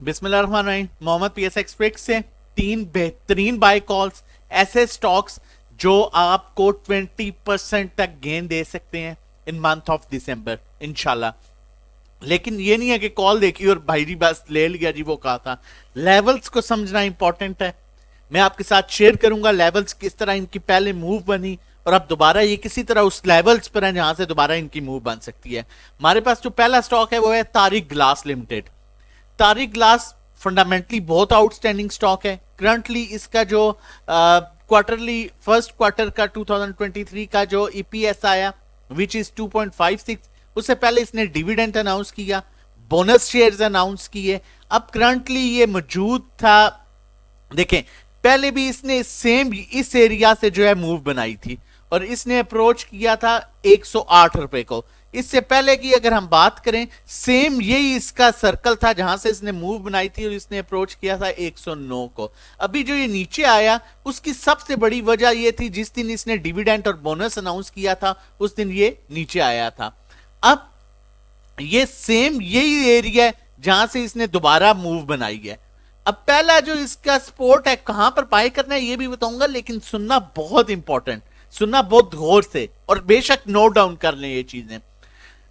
बिस्मिल्लाहिर्रहमानिर्रहीम। Mohammad PSX tricks से तीन बेहतरीन बाय कॉल्स, ऐसे स्टॉक्स जो आपको 20% तक गेन दे सकते हैं इन मंथ ऑफ दिसंबर इंशाल्लाह। लेकिन ये नहीं है कि कॉल देखी और भाई जी बस ले लिया जी, वो कहा था। लेवल्स को समझना इंपॉर्टेंट है। मैं आपके साथ शेयर करूंगा लेवल्स किस तरह इनकी पहले मूव बनी और अब दोबारा ये किसी तरह उस लेवल्स पर है जहां से दोबारा इनकी मूव बन सकती है। हमारे पास जो पहला स्टॉक है वो है Tariq glass limited. Tariq glass fundamentally बहुत आउटस्टैंडिंग स्टॉक है। करंटली इसका जो क्वार्टरली फर्स्ट क्वार्टर का 2023 का जो ईपीएस आया विच इज 2.56, उससे पहले इसने डिविडेंड अनाउंस किया, बोनस शेयर्स अनाउंस किए। अब करंटली ये मौजूद था, देखें पहले भी इसने सेम इस एरिया से जो है मूव बनाई थी और इसने अप्रोच किया था 108 रुपए को। इससे पहले की अगर हम बात करें, सेम यही इसका सर्कल था जहां से इसने मूव बनाई थी और इसने अप्रोच किया था 109 को। अभी जो ये नीचे आया उसकी सबसे बड़ी वजह ये थी जिस दिन इसने डिविडेंड और बोनस अनाउंस किया था उस दिन ये नीचे आया था। अब ये सेम यही एरिया है जहां से इसने दोबारा मूव बनाई है। अब पहला जो इसका सपोर्ट है कहां पर बाय करना है ये भी बताऊंगा, लेकिन सुनना बहुत इंपॉर्टेंट, सुनना बहुत गौर से और बेशक नोट डाउन कर लें ये चीजें।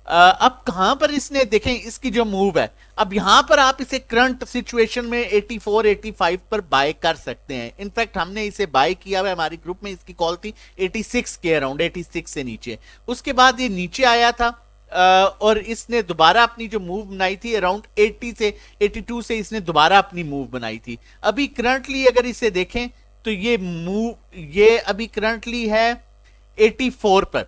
अब कहां पर इसने देखें इसकी जो मूव है, अब यहां पर आप इसे करंट सिचुएशन में 84 85 पर बाय कर सकते हैं। इनफैक्ट हमने इसे बाय किया हुआ, हमारी ग्रुप में इसकी कॉल थी 86 के अराउंड, 86 से नीचे। उसके बाद ये नीचे आया था और इसने दोबारा अपनी जो मूव बनाई थी अराउंड 80 से 82 से इसने दोबारा अपनी मूव बनाई थी। अभी करंटली अगर इसे देखें तो ये मूव ये अभी करंटली है 84 पर।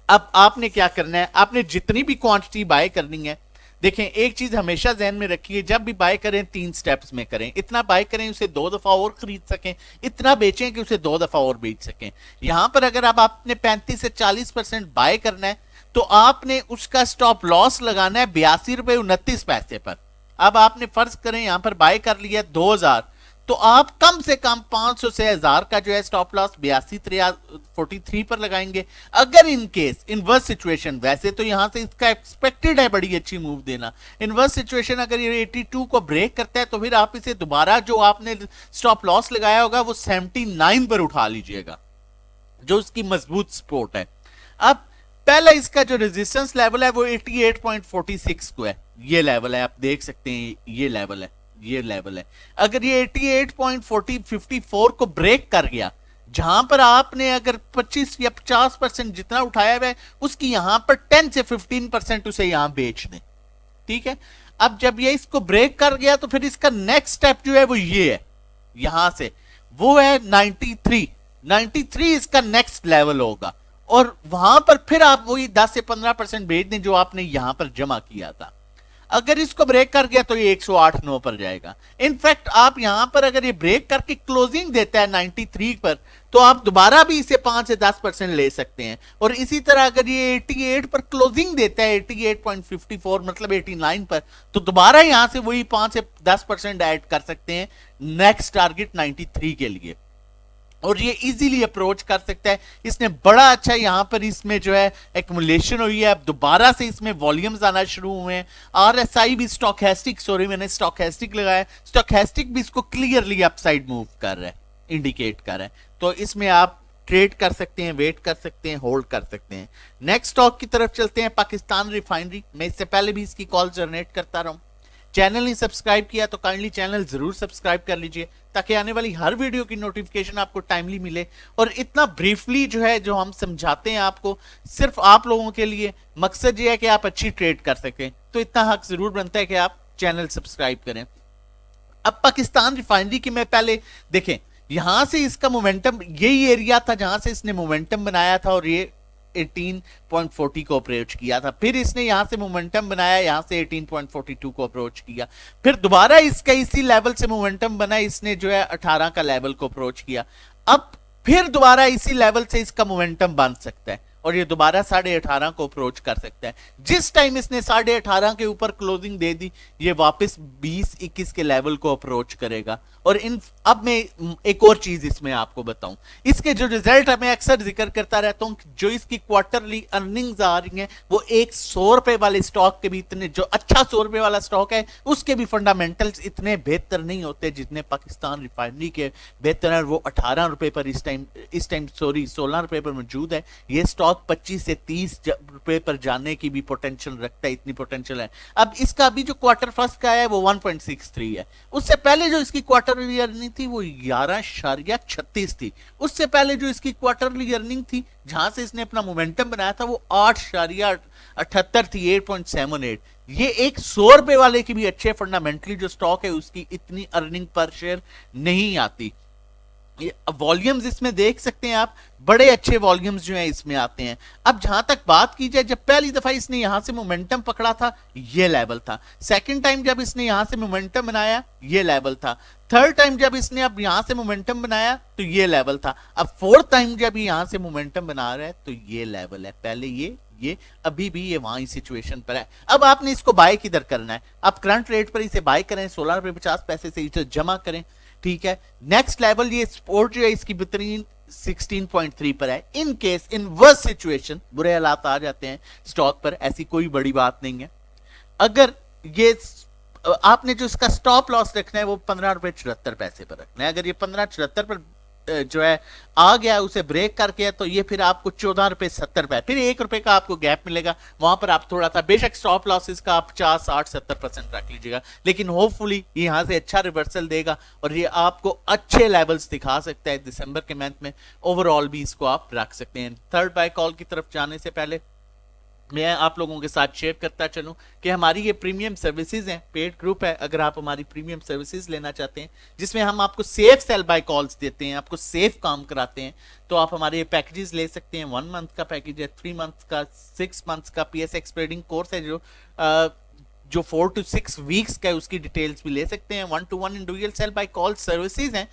अब आपने क्या करना है, आपने जितनी भी क्वांटिटी बाय करनी है, देखें एक चीज हमेशा ध्यान में रखिए, जब भी बाय करें 3 स्टेप्स में करें। इतना बाय करें उसे 2 दफा और खरीद सकें, इतना बेचें कि उसे 2 दफा और बेच सकें। यहां पर अगर अब आपने 35 से 40% बाय करना है तो आपने उसका स्टॉप लॉस लगाना है 82 रुपए 29 पैसे पर। अब आपने फर्ज करें यहां पर बाय कर लिया 2000, तो आप कम से कम 500 से 1000 का जो है स्टॉप लॉस 8243 पर लगाएंगे। अगर इन केस इनवर्स सिचुएशन, वैसे तो यहां से इसका एक्सपेक्टेड है बड़ी अच्छी मूव देना, इनवर्स सिचुएशन अगर ये 82 को ब्रेक करता है तो फिर आप इसे दोबारा जो आपने स्टॉप लॉस लगाया होगा वो 79 पर उठा लीजिएगा, जो उसकी मजबूत सपोर्ट है। अब पहला इसका जो रेजिस्टेंस लेवल है वो 88.46 को है, ये लेवल है, आप देख सकते हैं ये लेवल है, ये लेवल है। अगर ये 88.54 को ब्रेक कर गया, जहां पर आपने अगर 25 या 50% जितना उठाया हुआ है उसकी यहां पर 10 से 15% उसे यहां बेच दें, ठीक है। अब जब ये इसको ब्रेक कर गया तो फिर इसका नेक्स्ट स्टेप जो है वो ये है, यहां से वो है 93 इसका नेक्स्ट लेवल होगा और वहां पर फिर आप वही 10 से 15% बेच दें जो आपने यहां पर जमा किया था। अगर इसको ब्रेक कर गया तो ये 108.9 पर जाएगा। इनफैक्ट आप यहां पर अगर ये ब्रेक करके क्लोजिंग देता है 93 पर तो आप दोबारा भी इसे 5 से 10% ले सकते हैं। और इसी तरह अगर ये 88 पर क्लोजिंग देता है 88.54 मतलब 89 पर, तो दोबारा यहां से वही 5 से 10% ऐड कर सकते हैं नेक्स्ट टारगेट 93 के लिए और ये इजीली अप्रोच कर सकता है। इसने बड़ा अच्छा यहां पर इसमें जो है एक्युमुलेशन हुई है, अब दोबारा से इसमें वॉल्यूम्स आना शुरू हुए हैं। आरएसआई भी स्टॉकेस्टिक, सॉरी मैंने स्टॉकेस्टिक लगाया, स्टॉकेस्टिक भी इसको क्लियरली अपसाइड मूव कर रहा है, इंडिकेट कर रहा है। तो इसमें आप ट्रेड कर सकते हैं, वेट कर सकते हैं, होल्ड कर सकते हैं। नेक्स्ट स्टॉक की तरफ चलते हैं, पाकिस्तान रिफाइनरी। मैं इससे पहले भी इसकी कॉल जनरेट करता रहा हूं। चैनल नहीं सब्सक्राइब किया तो काइंडली चैनल जरूर सब्सक्राइब कर लीजिए ताकि आने वाली हर वीडियो की नोटिफिकेशन आपको टाइमली मिले। और इतना ब्रीफली जो है जो हम समझाते हैं आपको सिर्फ आप लोगों के लिए, मकसद ये है कि आप अच्छी ट्रेड कर सकें, तो इतना हक जरूर बनता है कि आप चैनल सब्सक्राइब करें। अब पाकिस्तान रिफाइनरी की मैं पहले देखें, यहां से इसका मोमेंटम यही एरिया था जहां से इसने मोमेंटम बनाया था और ये 18.40 को अप्रोच किया था। फिर इसने यहां से मोमेंटम बनाया, यहां से 18.42 को अप्रोच किया, फिर दोबारा इसका इसी लेवल से मोमेंटम बना, इसने जो है 18 का लेवल को अप्रोच किया। अब फिर दोबारा इसी लेवल से इसका मोमेंटम बन सकता है और ये दोबारा 18.5 को अप्रोच कर सकता है। जिस टाइम इसने 18.5 के ऊपर क्लोजिंग दे दी, ये वापस 20-21 के लेवल को अप्रोच करेगा। और अब मैं एक और चीज इसमें आपको बताऊं, इसके जो रिजल्ट है मैं अक्सर जिक्र करता रहता हूं, जो इसकी क्वार्टरली अर्निंग्स आ रही हैं वो एक 100 रुपए वाले स्टॉक के भी इतने, जो अच्छा 100 रुपए वाला स्टॉक है उसके भी फंडामेंटल्स इतने बेहतर नहीं होते जितने पाकिस्तान रिफाइनरी के बेहतर है। वो 18 रुपए पर इस टाइम सॉरी 16 रुपए पर मौजूद है। ये स्टॉक 25 से 30 रुपए पर जाने की भी पोटेंशियल रखता है, इतनी पोटेंशियल है। अब इसका अभी जो क्वार्टर फर्स्ट का है वो 1.63 है। उससे पहले जो इसकी क्वार्टरली अर्निंग थी वो 11.36 थी। उससे पहले जो इसकी क्वार्टरली अर्निंग थी जहां से इसने अपना मोमेंटम बनाया था वो 8.78 थी, 8.78। ये एक 100 रुपए वाले की भी अच्छे फंडामेंटली जो स्टॉक है उसकी इतनी अर्निंग पर शेयर नहीं आती। वॉल्यूम्स इसमें देख सकते हैं आप, बड़े अच्छे वॉल्यूम्स जो है इसमें आते हैं। अब जहां तक बात की जाए, जब पहली दफा इसने यहां से मोमेंटम पकड़ा था ये लेवल था। सेकंड टाइम जब इसने यहां से मोमेंटम बनाया ये लेवल था। थर्ड टाइम जब इसने अब यहां से मोमेंटम बनाया तो ये लेवल था। अब फोर्थ टाइम जब यहां से मोमेंटम बना रहा है तो ये लेवल है। पहले ये अभी भी ये वहां सिचुएशन पर है। अब आपने इसको बाय किधर करना है? आप करंट रेट पर इसे बाय करें, 16 रुपए 50 पैसे से इसे जमा करें, ठीक है। नेक्स्ट लेवल ये सपोर्ट जो है इसकी बेहतरीन 16.3 पर है। In case in worst situation, बुरे हालात आ जाते हैं स्टॉक पर, ऐसी कोई बड़ी बात नहीं है। अगर ये आपने जो इसका स्टॉप लॉस रखना है वो 15 रुपए 74 पैसे पर रखना है। अगर ये 15.74 पर जो है आ गया उसे ब्रेक करके, तो ये फिर आपको 14 रुपए 70 पैसे, फिर 1 रुपए का आपको गैप मिलेगा। वहां पर आप थोड़ा सा बेशक स्टॉप लॉसेस का आप 50, 60, 70% रख लीजिएगा, लेकिन होपफुली ये यहां से अच्छा रिवर्सल देगा और ये आपको अच्छे लेवल्स दिखा सकता है दिसंबर के मंथ में। ओवरऑल भी इसको आप रख सकते हैं। थर्ड बाय कॉल की तरफ जाने से पहले मैं आप लोगों के साथ शेयर करता चलूं कि हमारी ये प्रीमियम सर्विसेज हैं, पेड ग्रुप है। अगर आप हमारी प्रीमियम सर्विसेज लेना चाहते हैं जिसमें हम आपको सेफ सेल बाय कॉल्स देते हैं, आपको सेफ काम कराते हैं, तो आप हमारे ये पैकेजेस ले सकते हैं। 1 मंथ का पैकेज है, 3 मंथ का, 6 मंथ्स का PSX ट्रेडिंग कोर्स है जो 4 to 6 वीक्स का है, उसकी डिटेल्स भी ले सकते हैं। 1-to-1 individual cell by call services हैं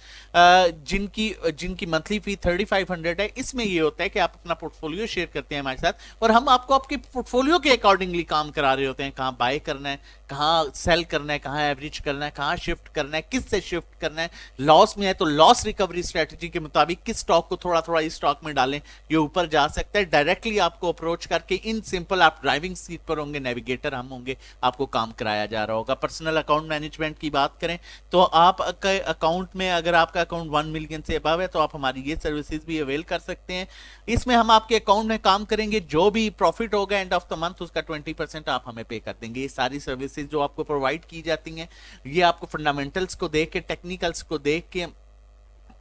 जिनकी मंथली फी 3500 है। इसमें ये होता है कि आप अपना पोर्टफोलियो शेयर करते हैं हमारे साथ और हम आपको आपके पोर्टफोलियो के अकॉर्डिंगली काम करा रहे होते हैं, कहाँ बाय करना है, कहाँ सेल करना है, कहाँ एवरेज करना है, कहाँ शिफ्ट करना है, किससे शिफ्ट करना है। लॉस में है तो लॉस रिकवरी स्ट्रेटजी के मुताबिक किस स्टॉक को थोड़ा थोड़ा इस स्टॉक में डालें, ये ऊपर जा सकता है। डायरेक्टली आपको अप्रोच करके इन सिंपल, आप ड्राइविंग सीट पर होंगे, नेविगेटर हम होंगे, आपको काम कराया जा रहा होगा। पर्सनल अकाउंट मैनेजमेंट की बात करें तो आप अकाउंट में, अगर आपका अकाउंट 1 मिलियन से अबव है तो आप हमारी ये सर्विसेज भी अवेल कर सकते हैं। इसमें हम आपके अकाउंट में काम करेंगे, जो भी प्रॉफिट होगा एंड ऑफ द मंथ उसका 20% आप हमें पे कर देंगे। ये सारी सर्विसेज जो आपको प्रोवाइड की जाती हैं ये आपको फंडामेंटल्स को देख के, टेक्निकल्स को देख के,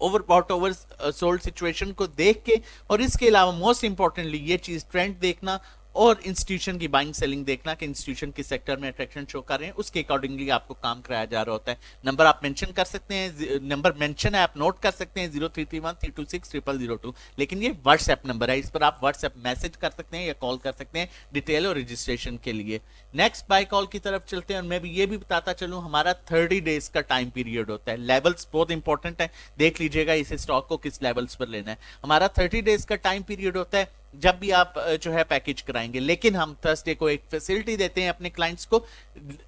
ओवरबॉट ओवर सोल्ड सिचुएशन को देख के, और इसके अलावा मोस्ट इंपॉर्टेंटली ये चीज ट्रेंड देखना और इंस्टीट्यूशन की बाइंग सेलिंग देखना कि इंस्टीट्यूशन किस सेक्टर में अट्रैक्शन शो कर रहे हैं, उसके अकॉर्डिंगली आपको काम कराया जा रहा होता है। नंबर आप मेंशन कर सकते हैं, नंबर मेंशन है आप नोट कर सकते हैं 0331326002, लेकिन ये व्हाट्सएप नंबर है, इस पर आप व्हाट्सएप मैसेज कर सकते हैं या कॉल कर सकते हैं डिटेल और रजिस्ट्रेशन के लिए। नेक्स्ट बाय कॉल की तरफ चलते हैं और मैं भी ये भी बताता चलूं, हमारा 30 डेज का टाइम पीरियड होता है। लेवल्स बहुत इंपॉर्टेंट है, देख लीजिएगा इस स्टॉक को किस लेवल्स पर लेना है। हमारा 30 डेज का टाइम पीरियड होता है जब भी आप जो है पैकेज कराएंगे, लेकिन हम थर्सडे को एक फैसिलिटी देते हैं अपने क्लाइंट्स को,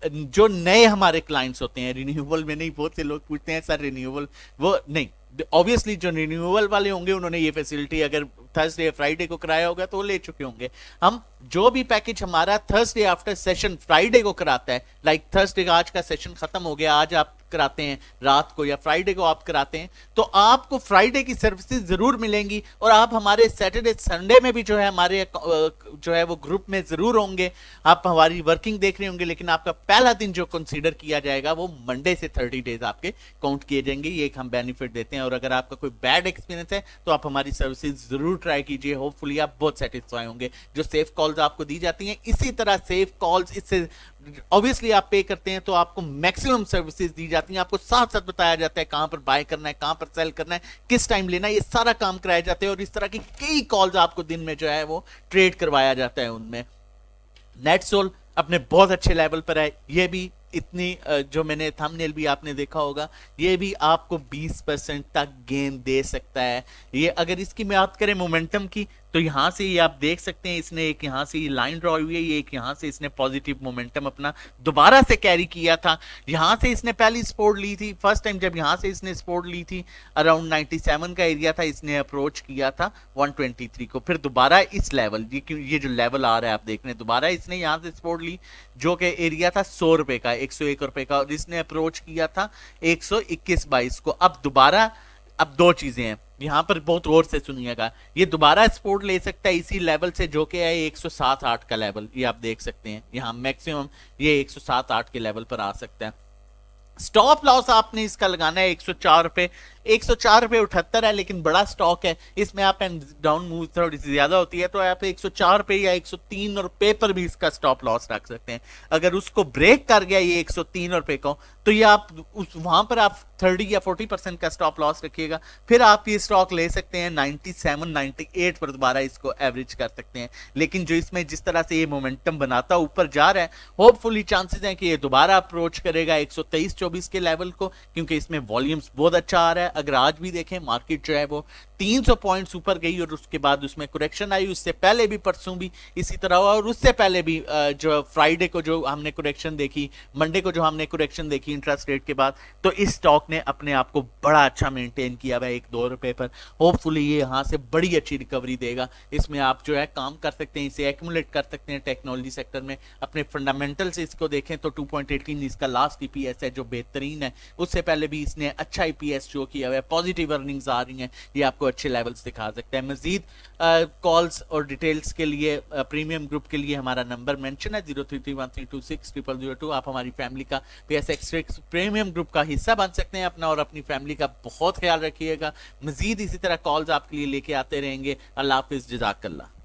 जो नए हमारे क्लाइंट्स होते हैं, रिन्यूएबल में नहीं। बहुत से लोग पूछते हैं सर रिन्यूएबल, वो नहीं, ऑब्वियसली जो रिन्यूएबल वाले होंगे उन्होंने ये फैसिलिटी अगर थर्सडे फ्राइडे को कराया होगा तो वो ले चुके होंगे। हम जो भी पैकेज हमारा थर्सडे आफ्टर सेशन फ्राइडे को कराता है, लाइक थर्सडे का आज का सेशन खत्म हो गया, आज आप कराते हैं रात को या फ्राइडे को आप कराते हैं, तो आपको फ्राइडे की सर्विसेज जरूर मिलेंगी और आप हमारे सैटरडे संडे में भी जो है हमारे जो है वो ग्रुप में जरूर होंगे। आप हमारी वर्किंग देख रहे होंगे, लेकिन आपका पहला दिन जो कंसीडर किया जाएगा वो मंडे से 30 डेज आपके काउंट किए जाएंगे। ये एक हम बेनिफिट देते हैं। और अगर आपका कोई बैड एक्सपीरियंस है तो आप हमारी सर्विसेज जरूर ट्राई कीजिए, होपफुली आप बहुत सेटिस्फाई होंगे। जो सेफ कॉल्स आपको दी जाती हैं, इसी तरह सेफ कॉल्स, इससे ऑब्वियसली आप पे करते हैं तो आपको मैक्सिमम सर्विसेज दी जाती हैं, आपको साथ साथ बताया जाता है कहां पर बाय करना है, कहां पर सेल करना है, किस टाइम लेना है, ये सारा काम कराया जाता है। और इस तरह की कई कॉल्स आपको दिन में जो है वो ट्रेड करवाया जाता है। उनमें नेट सोल अपने बहुत अच्छे लेवल पर है, ये भी इतनी जो मैंने थंबनेल भी आपने देखा होगा, ये भी आपको 20% तक गेन दे सकता है। ये अगर इसकी बात करें मोमेंटम की, तो यहाँ से ये आप देख सकते हैं, इसने एक यहाँ से ये लाइन ड्रॉ हुई है, ये एक यहाँ से इसने पॉजिटिव मोमेंटम अपना दोबारा से कैरी किया था। यहाँ से इसने पहली सपोर्ट ली थी, फर्स्ट टाइम जब यहाँ से इसने सपोर्ट ली थी अराउंड 97 का एरिया था, इसने अप्रोच किया था 123 को, फिर दोबारा इस लेवल, ये जो लेवल आ रहा है आप देख रहे हैं, दोबारा इसने यहाँ से सपोर्ट ली जो कि एरिया था 100 रुपए का, 101 रुपए का, और इसने अप्रोच किया था 121.22 को। अब दोबारा, अब दो चीजें हैं यहां पर, बहुत गौर से सुनिएगा, ये दोबारा सपोर्ट ले सकता है इसी लेवल से जो कि है 107.8 का लेवल, ये आप देख सकते हैं यहां मैक्सिमम ये 107.8 के लेवल पर आ सकता है। स्टॉप लॉस आपने इसका लगाना है 104 रुपए, 104 रुपए 78 है, लेकिन बड़ा स्टॉक है, इसमें आप एंड डाउन मूव थोड़ी सी ज्यादा होती है, तो आप 104 रुपए या 103 रुपए पर भी इसका स्टॉप लॉस रख सकते हैं। अगर उसको ब्रेक कर गया ये 103 रुपए को, तो ये आप वहां पर आप 30 या 40% का स्टॉप लॉस रखिएगा, फिर आप ये स्टॉक ले सकते हैं 97 98 पर दोबारा इसको एवरेज कर सकते हैं। लेकिन जो इसमें जिस तरह से ये मोमेंटम बनाता ऊपर जा रहा है, होपफुली चांसेस हैं कि ये दोबारा अप्रोच करेगा 123-24 के लेवल को, क्योंकि इसमें वॉल्यूम्स बहुत अच्छा आ रहा है। अगर आज भी देखें मार्केट जो है वो 300 पॉइंट्स ऊपर गई और उसके बाद उसमें करेक्शन आई, उससे पहले भी परसों भी इसी तरह हुआ, और उससे पहले भी जो फ्राइडे को जो हमने करेक्शन देखी, मंडे को जो हमने करेक्शन देखी इंटरेस्ट रेट के बाद, तो इस स्टॉक ने अपने आप को बड़ा अच्छा मेंटेन किया हुआ है 1-2 रुपए पर। होपफुली ये यहाँ से बड़ी अच्छी रिकवरी देगा, इसमें आप जो है काम कर सकते हैं, इसे एक्यूमुलेट कर सकते हैं टेक्नोलॉजी सेक्टर में। अपने फंडामेंटल से इसको देखें तो 2.18 इसका लास्ट ईपीएस है जो बेहतरीन है, उससे पहले भी इसने अच्छा ईपीएस शो किया हुआ है, पॉजिटिव अर्निंग्स आ रही हैं, ये आपको अच्छे लेवल्स दिखा सकता है। मजीद कॉल्स और डिटेल्स के लिए प्रीमियम ग्रुप के लिए हमारा नंबर मेंशन है 0331326002। आप हमारी फैमिली का PSX प्रीमियम ग्रुप का हिस्सा बन सकते हैं, अपना और अपनी फैमिली का बहुत ख्याल रखिएगा। मजीद इसी तरह कॉल्स आपके लिए लेके आते रहेंगे। अल्लाह हाफिज, जज़ाकल्लाह।